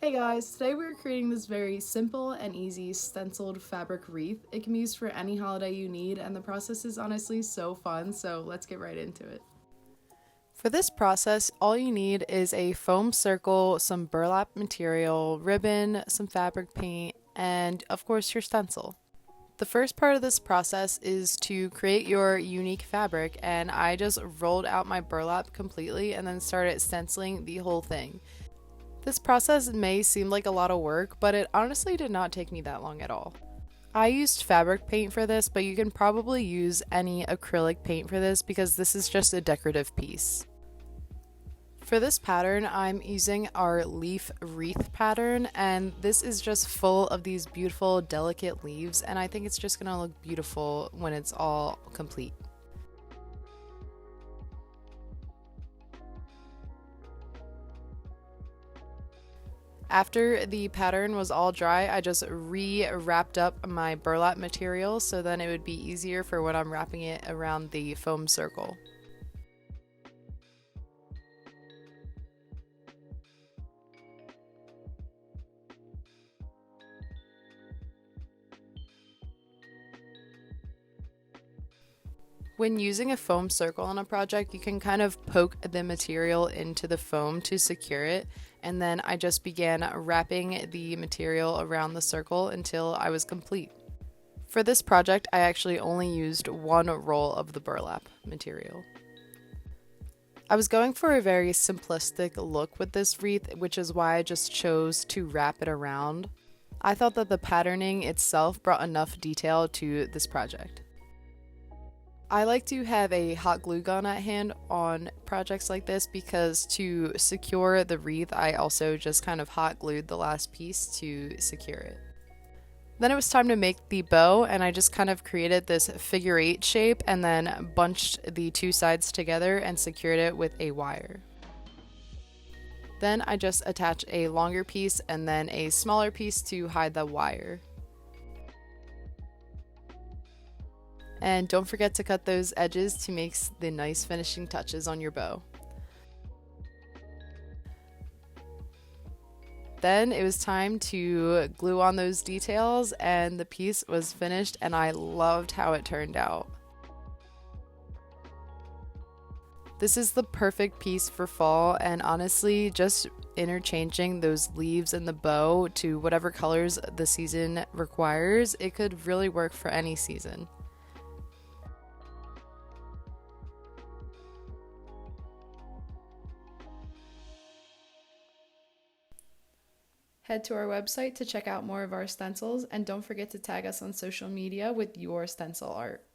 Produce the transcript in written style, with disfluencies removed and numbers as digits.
Hey guys, today we're creating this very simple and easy stenciled fabric wreath. It can be used for any holiday you need, and the process is honestly so fun, so let's get right into it. For this process, all you need is a foam circle, some burlap material, ribbon, some fabric paint, and of course your stencil. The first part of this process is to create your unique fabric, and I just rolled out my burlap completely and then started stenciling the whole thing. This process may seem like a lot of work, but it honestly did not take me that long at all. I used fabric paint for this, but you can probably use any acrylic paint for this because this is just a decorative piece. For this pattern, I'm using our leaf wreath pattern, and this is just full of these beautiful, delicate leaves, and I think it's just gonna look beautiful when it's all complete. After the pattern was all dry, I just wrapped up my burlap material so then it would be easier for when I'm wrapping it around the foam circle. When using a foam circle on a project, you can kind of poke the material into the foam to secure it, and then I just began wrapping the material around the circle until I was complete. For this project, I actually only used one roll of the burlap material. I was going for a very simplistic look with this wreath, which is why I just chose to wrap it around. I thought that the patterning itself brought enough detail to this project. I like to have a hot glue gun at hand on projects like this because to secure the wreath, I also just kind of hot glued the last piece to secure it. Then it was time to make the bow, and I just kind of created this figure eight shape and then bunched the two sides together and secured it with a wire. Then I just attached a longer piece and then a smaller piece to hide the wire. And don't forget to cut those edges to make the nice finishing touches on your bow. Then it was time to glue on those details, and the piece was finished, and I loved how it turned out. This is the perfect piece for fall, and honestly, just interchanging those leaves and the bow to whatever colors the season requires, it could really work for any season. Head to our website to check out more of our stencils, and don't forget to tag us on social media with your stencil art.